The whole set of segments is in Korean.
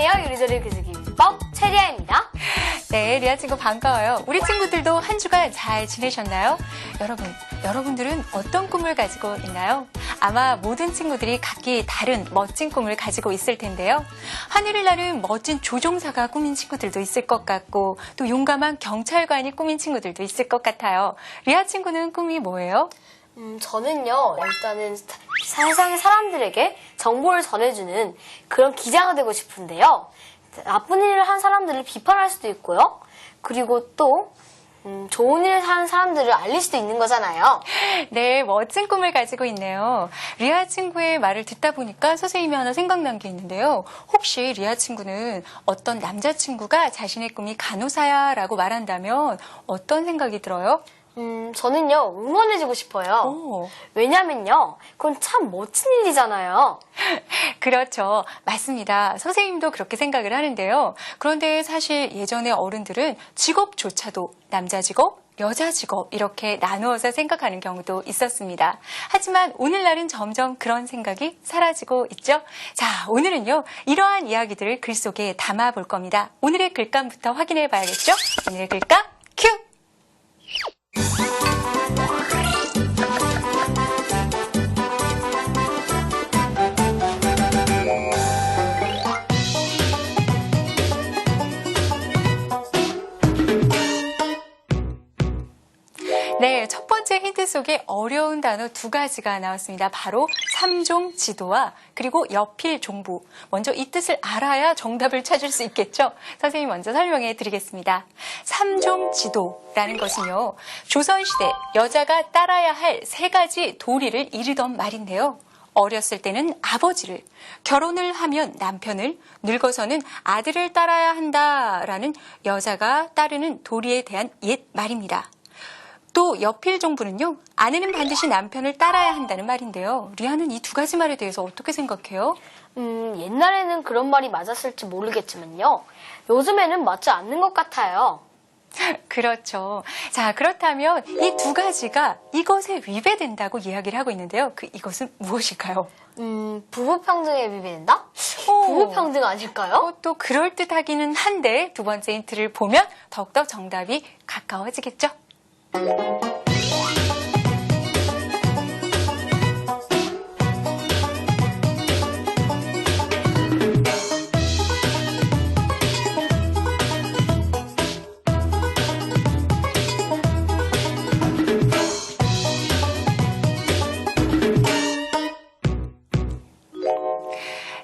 안녕하세요. 요리조리 글쓰기 비법 최리아입니다. 네, 리아 친구 반가워요. 우리 친구들도 한 주간 잘 지내셨나요? 여러분들은 어떤 꿈을 가지고 있나요? 아마 모든 친구들이 각기 다른 멋진 꿈을 가지고 있을 텐데요. 하늘을 나는 멋진 조종사가 꾸민 친구들도 있을 것 같고 또 용감한 경찰관이 꾸민 친구들도 있을 것 같아요. 리아 친구는 꿈이 뭐예요? 저는요, 일단은 세상의 사람들에게 정보를 전해주는 그런 기자가 되고 싶은데요. 나쁜 일을 한 사람들을 비판할 수도 있고요. 그리고 또 좋은 일을 하는 사람들을 알릴 수도 있는 거잖아요. 네, 멋진 꿈을 가지고 있네요. 리아 친구의 말을 듣다 보니까 선생님이 하나 생각난 게 있는데요. 혹시 리아 친구는 어떤 남자친구가 자신의 꿈이 간호사야 라고 말한다면 어떤 생각이 들어요? 저는요, 응원해주고 싶어요. 오. 왜냐면요, 그건 참 멋진 일이잖아요. 그렇죠. 맞습니다. 선생님도 그렇게 생각을 하는데요. 그런데 사실 예전에 어른들은 직업조차도 남자 직업, 여자 직업 이렇게 나누어서 생각하는 경우도 있었습니다. 하지만 오늘날은 점점 그런 생각이 사라지고 있죠. 자, 오늘은요, 이러한 이야기들을 글 속에 담아 볼 겁니다. 오늘의 글감부터 확인해 봐야겠죠? 오늘의 글감 큐! 네, 첫 번째 힌트 속에 어려운 단어 두 가지가 나왔습니다. 바로 삼종 지도와 그리고 여필 종부. 먼저 이 뜻을 알아야 정답을 찾을 수 있겠죠? 선생님이 먼저 설명해 드리겠습니다. 삼종 지도라는 것은요, 조선시대 여자가 따라야 할 세 가지 도리를 이르던 말인데요. 어렸을 때는 아버지를, 결혼을 하면 남편을, 늙어서는 아들을 따라야 한다라는 여자가 따르는 도리에 대한 옛 말입니다. 또 여필 종부는요, 아내는 반드시 남편을 따라야 한다는 말인데요. 리아는 이 두 가지 말에 대해서 어떻게 생각해요? 옛날에는 그런 말이 맞았을지 모르겠지만요. 요즘에는 맞지 않는 것 같아요. 그렇죠. 자, 그렇다면 이 두 가지가 이것에 위배된다고 이야기를 하고 있는데요. 이것은 무엇일까요? 부부평등에 위배된다? 오. 부부평등 아닐까요? 그것도 그럴듯하기는 한데 두 번째 힌트를 보면 더욱더 정답이 가까워지겠죠?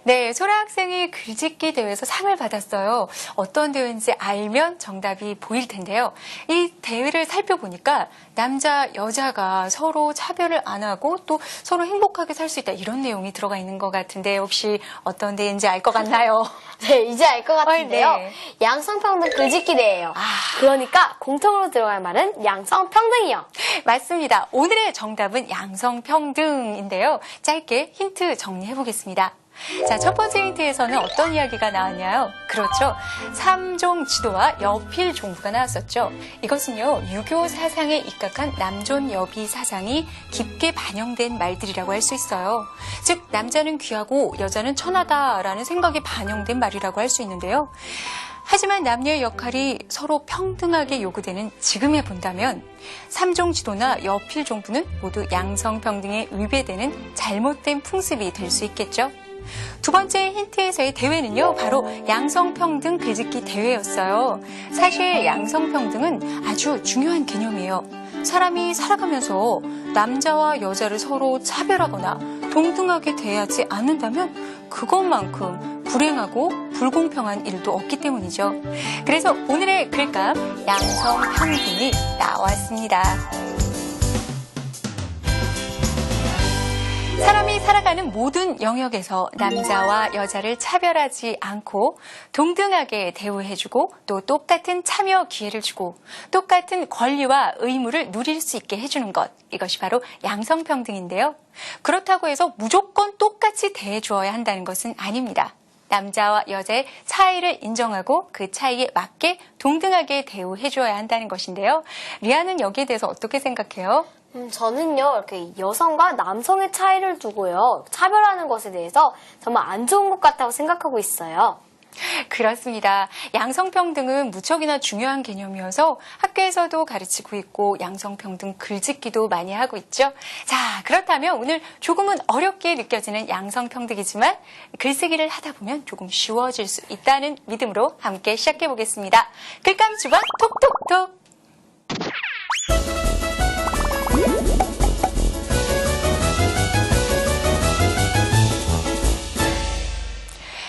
네, 소라 학생이 글짓기 대회에서 상을 받았어요. 어떤 대회인지 알면 정답이 보일 텐데요. 이 대회를 살펴보니까 남자, 여자가 서로 차별을 안 하고 또 서로 행복하게 살 수 있다 이런 내용이 들어가 있는 것 같은데 혹시 어떤 대회인지 알 것 같나요? 네, 이제 알 것 같은데요. 네. 양성평등 글짓기 대회예요. 그러니까 공통으로 들어갈 말은 양성평등이요. 맞습니다. 오늘의 정답은 양성평등인데요. 짧게 힌트 정리해 보겠습니다. 자, 첫 번째 힌트에서는 어떤 이야기가 나왔냐요? 그렇죠. 삼종 지도와 여필 종부가 나왔었죠. 이것은요, 유교 사상에 입각한 남존 여비 사상이 깊게 반영된 말들이라고 할 수 있어요. 즉, 남자는 귀하고 여자는 천하다라는 생각이 반영된 말이라고 할 수 있는데요. 하지만 남녀의 역할이 서로 평등하게 요구되는 지금에 본다면 삼종 지도나 여필 종부는 모두 양성평등에 위배되는 잘못된 풍습이 될 수 있겠죠. 두 번째 힌트에서의 대회는요, 바로 양성평등 글짓기 대회였어요. 사실 양성평등은 아주 중요한 개념이에요. 사람이 살아가면서 남자와 여자를 서로 차별하거나 동등하게 대하지 않는다면 그것만큼 불행하고 불공평한 일도 없기 때문이죠. 그래서 오늘의 글감 양성평등이 나왔습니다. 사람이 살아가는 모든 영역에서 남자와 여자를 차별하지 않고 동등하게 대우해주고 또 똑같은 참여 기회를 주고 똑같은 권리와 의무를 누릴 수 있게 해주는 것, 이것이 바로 양성평등인데요. 그렇다고 해서 무조건 똑같이 대해주어야 한다는 것은 아닙니다. 남자와 여자의 차이를 인정하고 그 차이에 맞게 동등하게 대우해줘야 한다는 것인데요. 리아는 여기에 대해서 어떻게 생각해요? 저는요, 이렇게 여성과 남성의 차이를 두고요, 차별하는 것에 대해서 정말 안 좋은 것 같다고 생각하고 있어요. 그렇습니다. 양성평등은 무척이나 중요한 개념이어서 학교에서도 가르치고 있고 양성평등 글짓기도 많이 하고 있죠. 자, 그렇다면 오늘 조금은 어렵게 느껴지는 양성평등이지만 글쓰기를 하다 보면 조금 쉬워질 수 있다는 믿음으로 함께 시작해 보겠습니다. 글감 주방 톡톡톡.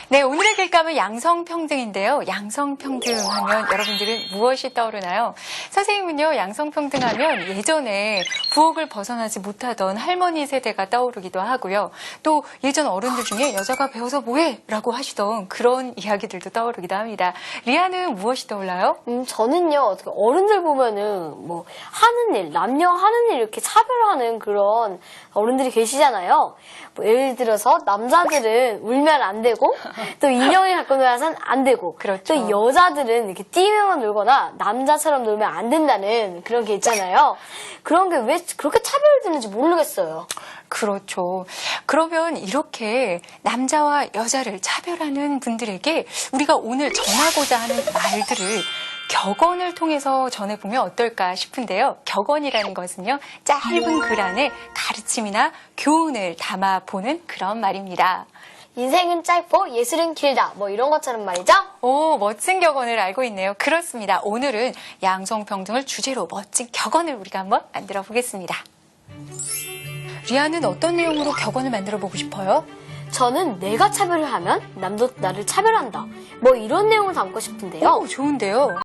네, 오늘의 글감은 양성평등인데요. 양성평등 하면 여러분들은 무엇이 떠오르나요? 선생님은요, 양성평등 하면 예전에 부엌을 벗어나지 못하던 할머니 세대가 떠오르기도 하고요. 또 예전 어른들 중에 여자가 배워서 뭐해? 라고 하시던 그런 이야기들도 떠오르기도 합니다. 리아는 무엇이 떠올라요? 저는요, 어떻게 어른들 보면은 뭐 하는 일, 남녀 하는 일 이렇게 차별하는 그런 어른들이 계시잖아요. 뭐 예를 들어서 남자들은 울면 안 되고 또 인형을 갖고 놀아서는 안 되고 그렇죠. 또 여자들은 이렇게 뛰면서 놀거나 남자처럼 놀면 안 된다는 그런 게 있잖아요. 그런 게 왜 그렇게 차별되는지 모르겠어요. 그렇죠. 그러면 이렇게 남자와 여자를 차별하는 분들에게 우리가 오늘 전하고자 하는 말들을 격언을 통해서 전해보면 어떨까 싶은데요. 격언이라는 것은요, 짧은 글 안에 가르침이나 교훈을 담아보는 그런 말입니다. 인생은 짧고 예술은 길다. 뭐 이런 것처럼 말이죠. 오, 멋진 격언을 알고 있네요. 그렇습니다. 오늘은 양성평등을 주제로 멋진 격언을 우리가 한번 만들어 보겠습니다. 리아는 어떤 내용으로 격언을 만들어 보고 싶어요? 저는 내가 차별을 하면 남도 나를 차별한다. 뭐 이런 내용을 담고 싶은데요. 오, 좋은데요.